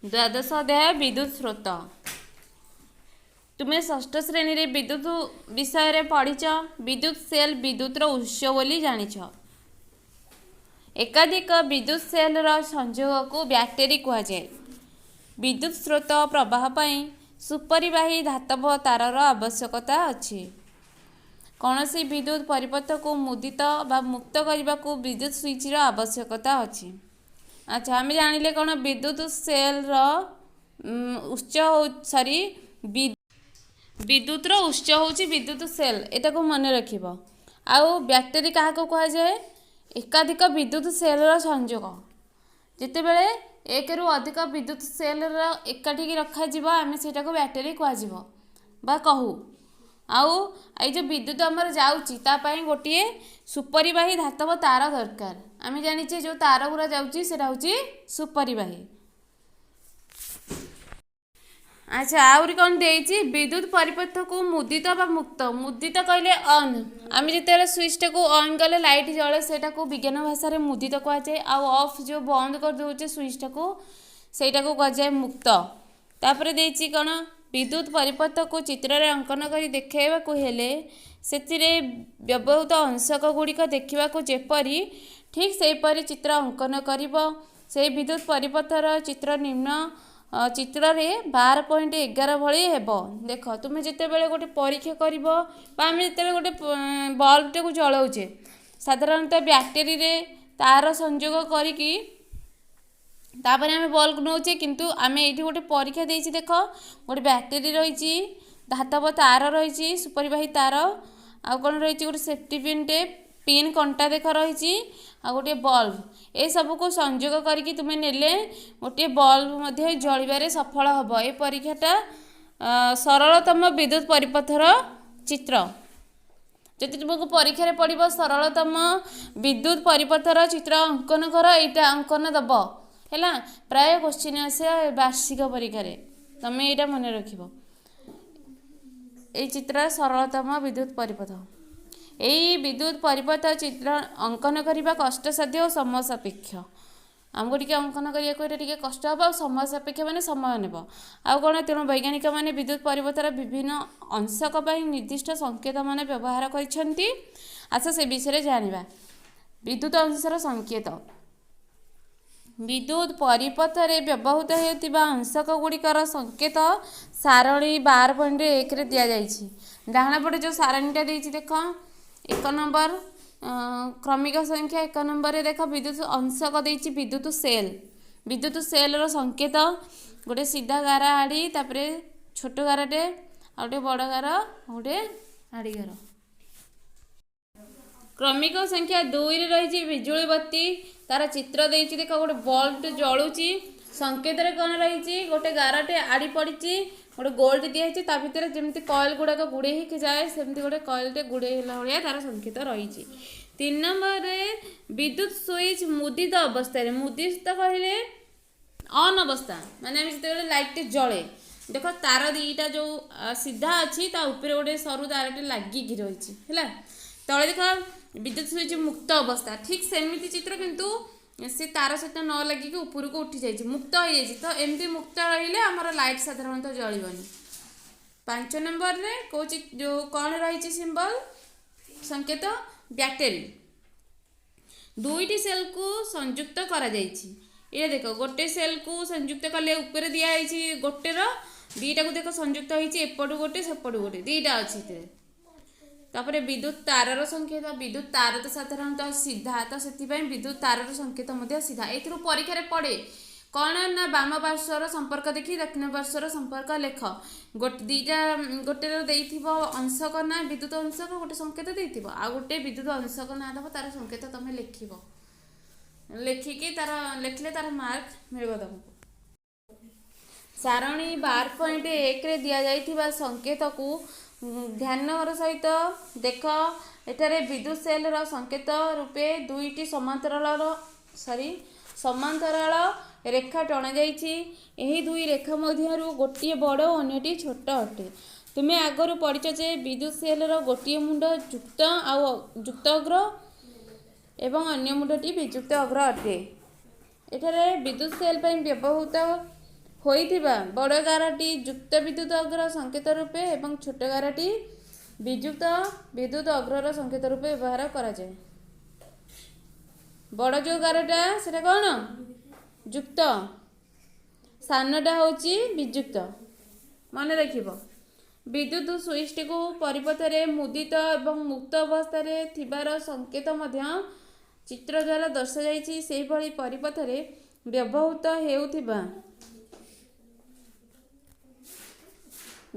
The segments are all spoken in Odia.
द्वादश अध्याय विद्युत स्रोत। तुम्हें षष्ठ श्रेणी रे विद्युत विषय रे पढ़ीच। विद्युत सेल विद्युतर उत्स बोली जानिछ। एकाधिक विद्युत सेल रो संयोग को बैटरी कह जाए। विद्युत स्रोत प्रवाह पाई सुपरिवाही धातव तारर आवश्यकता अछि। कौनसी विद्युत परिपथ को मुदित बा मुक्त करने को विद्युत स्विच रो आवश्यकता अछि। अच्छा आम जानिले कौन विद्युत सेल उत्स सॉरी विद्युत उत्स हूँ विद्युत सेल एटा को मन रखिब। आउ बैटरी क्या कह जाए एकाधिक विद्युत सेल संयोग जितेबले एक रु अधिक विद्युत सेल एकाठी रखा आम से बैटरी कह कहू। आउ ये जो विद्युत आमर जाऊँगी गोटे सुपरिवाही धातव तार दरकार। आम जाचे जो तार गुरा जाऊँगी सुपरिवाही। अच्छा आउरी कौन देइछि विद्युत परिपथ को मुदित बा मुक्त। मुदित कहले ऑन आम जिते स्विच को ऑन कले लाइट जले सेटा को विज्ञान भाषा रे मुदित कह जाए। आउ ऑफ जो बंद कर दोचे स्विच को सेटा को कह जाए मुक्त। तापर देइछि कौन विद्युत परिपथ को चित्र रे अंकन करी देखाइबा को हेले सेतिरे व्यवहृत अंशक गुड़िक देखा जेपरी ठीक सेपरी चित्र अंकन करिब। से विद्युत परिपथर चित्र निम्न चित्र रे 12.11 भली हेबो। देख तुम जिते बेले गोटे परीक्षा करिबो बा आम जिते गोटे बल्ब टे को जलाउचे साधारणतः बैटरी रे तार संयोग करिकी तापर आम बल्ब नौचे। किंतु आम ये गोटे परीक्षा देछि देख गोटे बैटरी रही धातव तार रही सुपरिवाही तार आउ कौन रही गोटे सेफ्टी पिन टे पिन कंटा देख रही आ गोटे बल्ब ए सब को संयोग करके तुम्हें नेले गोटे बल्ब जलिबारे सफल हम। ये परीक्षाटा सरलतम विद्युत परिपथर चित्र जदि तुमको परीक्षा पड़ो सरलतम विद्युत परिपथर चित्र अंकन कर यहाँ अंकन दब है प्राय क्वेश्चन आसे वार्षिक परीक्षा तुम्हें यहाँ मन रख चित्र सरलतम विद्युत परिपथ। यही विद्युत परिपथ चित्र अंकन करने कष्टसाध्य और समय सापेक्ष। आमको टी अंकन करने कष्ट हम समय सापेक्ष मैंने समय नेब आउ कौन तेणु वैज्ञानिक मैंने विद्युत परिपथर विभिन्न अंशक निर्दिष्ट संकेत मान व्यवहार कर। आस से विषय जाना विद्युत अंशर संकेत। विद्युत परिपथ रे व्यवहृत होता अंशक गुड़िकर संकेत सारणी 12.1 रे दि जाइए। डाहाण पटे जो सारणीटा देख एक नंबर क्रमिक संख्या एक नंबर देख विद्युत अंशक देछि विद्युत सेल। विद्युत सेल रो संकेत गोटे सीधा गारा आड़ी तापर छोट गाराटे आ गोटे बड़ गारा गोटे आड़ी गार। क्रमिक संख्या 2 रे रही बिजुली बत्ती तार चित्र देछि देख गोटे बल्ब जलुची संकेत रे कौन रही गोटे गाराटे आड़ी पड़ी गोटे गोल्ड दिखाई ता भितर जमी कॉइल गुड़ाक गुड़े ही जाए सेमती गोटे कॉइलटे गुड़े भाया तार संकेत रही। 3 नंबर रे विद्युत स्विच मुदित अवस्था मुदित कहले ऑन अवस्था माने जिते लाइट जले देख तार दीटा जो सीधा अच्छी ऊपर गोटे सरु तारटे लगिकी रही है तले देख विद्युत स्विच मुक्त अवस्था ठीक सेमती चित्र किंतु से तार सहित न लगिकी ऊपर को उठी जाइए मुक्त हो जाए तो एमती मुक्त रही आमर लाइट साधारणतः जलबनी। 5 नंबर रे कौन जो कौन रही सिंबल संकेत बैटरी दुईटी सेल को संयुक्त करा जाइछि। ये देख गोटे सेल को संयुक्त कले ऊपर दिखाई गोटे दीटा को देख संयुक्त होती एपटू गोटे सेपटू गोटे दीटा अच्छी। तापर विद्युत तारर संकेत विद्युत तार तो साधारणतः सीधा तो से विद्युत तारर संकेत सीधा ए परीक्षा पड़े कौन ना बाम पार्श्वर संपर्क देखी दक्षिण पार्श्वर संपर्क लेख गोटे दीटा गोटे अंशक ना विद्युत अंशक गोटे संकेत देथिबो आ गोटे विद्युत अंशक ना दब तार संकेत तुम लिख लिखिकी तार लिखले तार मार्क मिल तुमको। सारणी 12.1 रे दिया जाइथिबा संकेत को ध्यानर सहित देख एठारे विद्युत सेल संकेत रूपे दुईटी समांतराल रेखा टणा जाइछि। दुई रेखा मध्यरु गोटे बड़ अन्यटी छोट अटे। तुम्हें आगरू पढ़िछ जे विद्युत सेल गोटे मुंड युक्त युक्त अग्र एवं अन्य मुंडटी वियुक्त अग्र अटे। एठारे विद्युत सेल व्यवहृत ହୋଇଥିବା ବଡ଼ ଗାରଟି ଯୁକ୍ତ ବିଦ୍ୟୁତ ଅଗ୍ର ସଂକେତ ରୂପେ ଏବଂ ଛୋଟ ଗାରଟି ବିଯୁକ୍ତ ବିଦ୍ୟୁତ ଅଗ୍ରର ସଂକେତ ରୂପେ ବ୍ୟବହାର କରାଯାଏ। ବଡ଼ ଯେଉଁ ଗାରଟା ସେଟା କ'ଣ ଯୁକ୍ତ, ସାନଟା ହେଉଛି ବିଯୁକ୍ତ। ମନେ ରଖିବ। ବିଦ୍ୟୁତ ସୁଇଚଟିକୁ ପରିପଥରେ ମୁଦିତ ଏବଂ ମୁକ୍ତ ଅବସ୍ଥାରେ ଥିବାର ସଂକେତ ମଧ୍ୟ ଚିତ୍ର ଦ୍ୱାରା ଦର୍ଶାଯାଇଛି। ସେହିଭଳି ପରିପଥରେ ବ୍ୟବହୃତ ହେଉଥିବା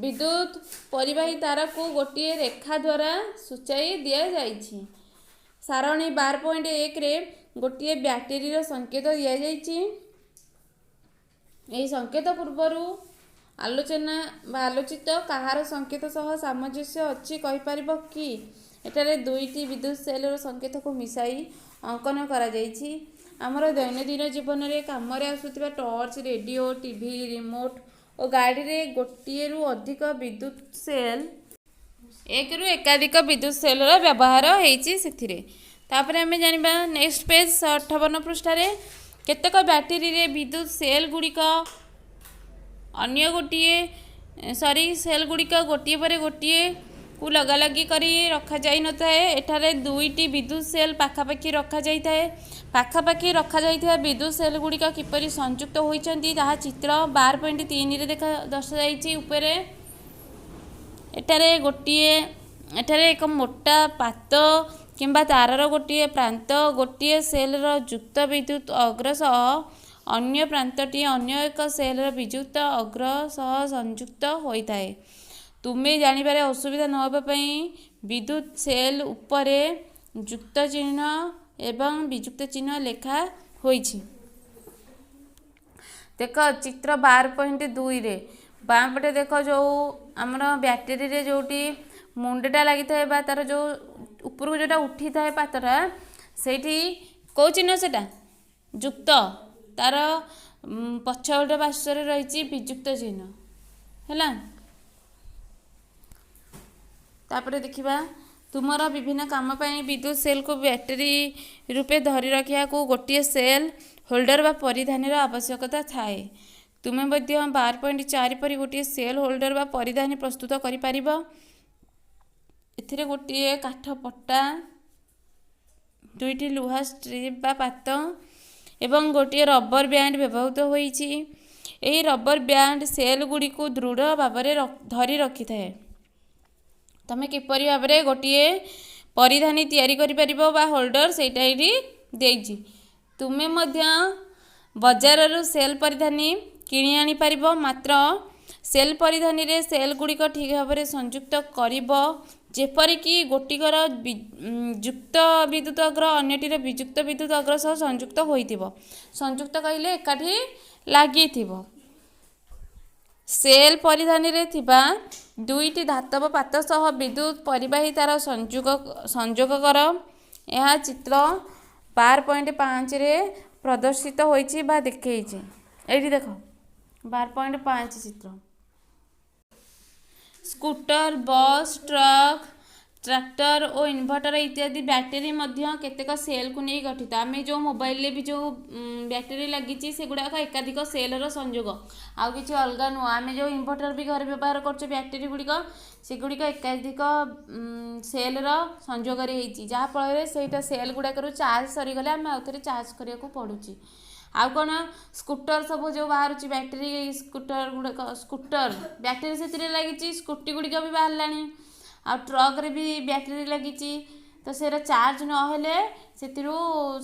ବିଦ୍ୟୁତ ପରିବାହୀ ତାରକୁ ଗୋଟିଏ ରେଖା ଦ୍ୱାରା ସୂଚାଇ ଦିଆଯାଇଛି। ସାରଣୀ 12.1ରେ ଗୋଟିଏ ବ୍ୟାଟେରୀର ସଂକେତ ଦିଆଯାଇଛି। ଏହି ସଂକେତ ପୂର୍ବରୁ ଆଲୋଚନା ବା ଆଲୋଚିତ କାହାର ସଂକେତ ସହ ସାମଞ୍ଜସ୍ୟ ଅଛି କହିପାରିବ କି? ଏଠାରେ ଦୁଇଟି ବିଦ୍ୟୁତ ସେଲର ସଂକେତକୁ ମିଶାଇ ଅଙ୍କନ କରାଯାଇଛି। ଆମର ଦୈନନ୍ଦିନ ଜୀବନରେ କାମରେ ଆସୁଥିବା ଟର୍ଚ୍ଚ, ରେଡ଼ିଓ, ଟିଭି, ରିମୋଟ୍ ଓ ଗାଡ଼ିରେ ଗୋଟିଏରୁ ଅଧିକ ବିଦ୍ୟୁତ ସେଲ୍, ଏକରୁ ଏକାଧିକ ବିଦ୍ୟୁତ ସେଲର ବ୍ୟବହାର ହେଇଛି ସେଥିରେ। ତାପରେ ଆମେ ଜାଣିବା ନେକ୍ସଟ ପେଜ 58 ପୃଷ୍ଠାରେ କେତେକ ବ୍ୟାଟେରୀରେ ବିଦ୍ୟୁତ ସେଲ୍ ଗୁଡ଼ିକ ସେଲ୍ ଗୁଡ଼ିକ ଗୋଟିଏ ପରେ ଗୋଟିଏ କୁ ଲଗାଲଗି କରି ରଖାଯାଇନଥାଏ। ଏଠାରେ ଦୁଇଟି ବିଦ୍ୟୁତ ସେଲ୍ ପାଖାପାଖି ରଖାଯାଇଥାଏ। ପାଖାପାଖି ରଖାଯାଇଥିବା ବିଦ୍ୟୁତ ସେଲ୍ ଗୁଡ଼ିକ କିପରି ସଂଯୁକ୍ତ ହୋଇଛନ୍ତି ତାହା ଚିତ୍ର 12.3ରେ ଦର୍ଶାଯାଇଛି ଉପରେ। ଏଠାରେ ଏକ ମୋଟା ପାତ କିମ୍ବା ତାରର ଗୋଟିଏ ପ୍ରାନ୍ତ ଗୋଟିଏ ସେଲର ଯୁକ୍ତ ବିଦ୍ୟୁତ ଅଗ୍ର ସହ ଅନ୍ୟ ପ୍ରାନ୍ତଟି ଅନ୍ୟ ଏକ ସେଲର ବିଯୁକ୍ତ ଅଗ୍ର ସହ ସଂଯୁକ୍ତ ହୋଇଥାଏ। ତୁମେ ଜାଣିବାରେ ଅସୁବିଧା ନ ହେବା ପାଇଁ ବିଦ୍ୟୁତ ସେଲ୍ ଉପରେ ଯୁକ୍ତ ଚିହ୍ନ ଏବଂ ବିଯୁକ୍ତ ଚିହ୍ନ ଲେଖା ହୋଇଛି। ଦେଖ ଚିତ୍ର 12.2ରେ ବାଁ ପଟେ ଦେଖ ଯେଉଁ ଆମର ବ୍ୟାଟେରୀରେ ଯେଉଁଠି ମୁଣ୍ଡଟା ଲାଗିଥାଏ ବା ତାର ଯେଉଁ ଉପରକୁ ଯେଉଁଟା ଉଠିଥାଏ ପାତଟା, ସେଇଠି କେଉଁ ଚିହ୍ନ ସେଟା ଯୁକ୍ତ, ତାର ପଛପଟ ପାର୍ଶ୍ୱରେ ରହିଛି ବିଯୁକ୍ତ ଚିହ୍ନ ହେଲା। ତାପରେ ଦେଖିବା ତୁମର ବିଭିନ୍ନ କାମ ପାଇଁ ବିଦ୍ୟୁତ ସେଲ୍କୁ ବ୍ୟାଟେରୀ ରୂପେ ଧରି ରଖିବାକୁ ଗୋଟିଏ ସେଲ୍ ହୋଲ୍ଡର ବା ପରିଧାନୀର ଆବଶ୍ୟକତା ଥାଏ। ତୁମେ ମଧ୍ୟ 12.4 ପରି ଗୋଟିଏ ସେଲ୍ ହୋଲ୍ଡର ବା ପରିଧାନୀ ପ୍ରସ୍ତୁତ କରିପାରିବ। ଏଥିରେ ଗୋଟିଏ କାଠ ପଟା, ଦୁଇଟି ଲୁହା ଷ୍ଟ୍ରିପ୍ ବା ପାତ ଏବଂ ଗୋଟିଏ ରବର ବ୍ୟାଣ୍ଡ ବ୍ୟବହୃତ ହୋଇଛି। ଏହି ରବର ବ୍ୟାଣ୍ଡ ସେଲ୍ ଗୁଡ଼ିକୁ ଦୃଢ଼ ଭାବରେ ଧରି ରଖିଥାଏ। ତମେ କିପରି ଭାବରେ ଗୋଟିଏ ପରିଧାନୀ ତିଆରି କରିପାରିବ ବା ହୋଲ୍ଡର ସେଇଟା ଏଇଠି ଦେଇଛି। ତୁମେ ମଧ୍ୟ ବଜାରରୁ ସେଲ୍ ପରିଧାନୀ କିଣି ଆଣିପାରିବ। ମାତ୍ର ସେଲ୍ ପରିଧାନୀରେ ସେଲ୍ ଗୁଡ଼ିକ ଠିକ୍ ଭାବରେ ସଂଯୁକ୍ତ କରିବ ଯେପରିକି ଗୋଟିକର ଯୁକ୍ତ ବିଦ୍ୟୁତ ଅଗ୍ର ଅନ୍ୟଟିର ବିଯୁକ୍ତ ବିଦ୍ୟୁତ ଅଗ୍ର ସହ ସଂଯୁକ୍ତ ହୋଇଥିବ। ସଂଯୁକ୍ତ କହିଲେ ଏକାଠି ଲାଗିଥିବ। ସେଲ୍ ପରିଧାନୀରେ ଥିବା ଦୁଇଟି ଧାତବ ପାତ ସହ ବିଦ୍ୟୁତ ପରିବାହୀ ତାର ସଂଯୋଗ କର। ଏହା ଚିତ୍ର 12.5ରେ ପ୍ରଦର୍ଶିତ ହୋଇଛି ବା ଦେଖେଇଛି। ଏଇଠି ଦେଖ 12.5 ଚିତ୍ର। ସ୍କୁଟର, ବସ୍, ଟ୍ରକ୍, ଟ୍ରାକ୍ଟର ଓ ଇନଭର୍ଟର ଇତ୍ୟାଦି ବ୍ୟାଟେରୀ ମଧ୍ୟ କେତେକ ସେଲ୍କୁ ନେଇ ଗଠିତ। ଆମେ ଯେଉଁ ମୋବାଇଲରେ ବି ଯେଉଁ ବ୍ୟାଟେରୀ ଲାଗିଛି ସେଗୁଡ଼ାକ ଏକାଧିକ ସେଲ୍ର ସଂଯୋଗ, ଆଉ କିଛି ଅଲଗା ନୁହଁ। ଆମେ ଯେଉଁ ଇନଭର୍ଟର ବି ଘରେ ବ୍ୟବହାର କରୁଛେ ବ୍ୟାଟେରୀ ଗୁଡ଼ିକ, ସେଗୁଡ଼ିକ ଏକାଧିକ ସେଲ୍ର ସଂଯୋଗରେ ହେଇଛି, ଯାହାଫଳରେ ସେଇଟା ସେଲ୍ ଗୁଡ଼ାକରୁ ଚାର୍ଜ ସରିଗଲେ ଆମେ ଆଉଥରେ ଚାର୍ଜ କରିବାକୁ ପଡ଼ୁଛି। ଆଉ କ'ଣ ସ୍କୁଟର ସବୁ ଯେଉଁ ବାହାରୁଛି ବ୍ୟାଟେରୀ ସ୍କୁଟର ଗୁଡ଼ାକ, ସ୍କୁଟର ବ୍ୟାଟେରୀ ସେଥିରେ ଲାଗିଛି, ସ୍କୁଟି ଗୁଡ଼ିକ ବି ବାହାରିଲାଣି। ଆଉ ଟ୍ରକରେ ବି ବ୍ୟାଟେରୀ ଲାଗିଛି। ତ ସେଇଟା ଚାର୍ଜ ନହେଲେ ସେଥିରୁ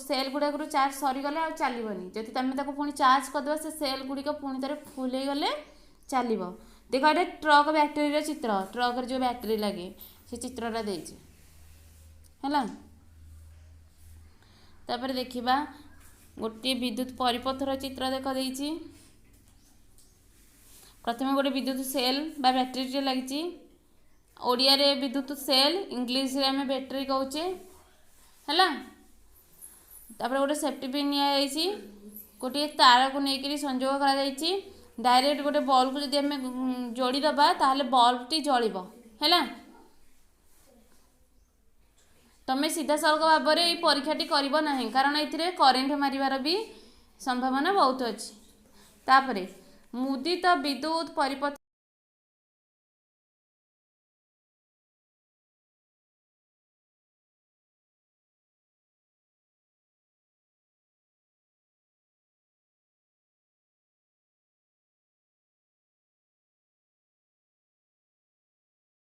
ସେଲ୍ ଗୁଡ଼ାକରୁ ଚାର୍ଜ ସରିଗଲେ ଆଉ ଚାଲିବନି। ଯଦି ତୁମେ ତାକୁ ପୁଣି ଚାର୍ଜ କରିଦେବ ସେ ସେଲ୍ ଗୁଡ଼ିକ ପୁଣି ଥରେ ଫୁଲ୍ ହେଇଗଲେ ଚାଲିବ। ଦେଖ ଏଇଟା ଟ୍ରକ୍ ବ୍ୟାଟେରୀର ଚିତ୍ର, ଟ୍ରକରେ ଯେଉଁ ବ୍ୟାଟେରୀ ଲାଗେ ସେ ଚିତ୍ରଟା ଦେଇଛି ହେଲା। ତାପରେ ଦେଖିବା ଗୋଟିଏ ବିଦ୍ୟୁତ ପରିପଥର ଚିତ୍ର ଦେଖ ଦେଇଛି। ପ୍ରଥମେ ଗୋଟେ ବିଦ୍ୟୁତ ସେଲ୍ ବା ବ୍ୟାଟେରୀଟେ ଲାଗିଛି। ଓଡ଼ିଆରେ ବିଦ୍ୟୁତ ସେଲ୍, ଇଂଲିଶରେ ଆମେ ବ୍ୟାଟେରୀ କହୁଛେ ହେଲା। ତାପରେ ଗୋଟେ ସେଫ୍ଟି ପିନ୍ ନିଆଯାଇଛି, ଗୋଟିଏ ତାରକୁ ନେଇକରି ସଂଯୋଗ କରାଯାଇଛି। ଡାଇରେକ୍ଟ ଗୋଟେ ବଲ୍ବକୁ ଯଦି ଆମେ ଯୋଡ଼ିଦେବା ତାହେଲେ ବଲ୍ବଟି ଜଳିବ ହେଲା। ତମେ ସିଧାସଳଖ ଭାବରେ ଏଇ ପରୀକ୍ଷାଟି କରିବ ନାହିଁ, କାରଣ ଏଥିରେ କରେଣ୍ଟ ମାରିବାର ବି ସମ୍ଭାବନା ବହୁତ ଅଛି। ତାପରେ ମୁଦିତ ବିଦ୍ୟୁତ୍ ପରିପଥ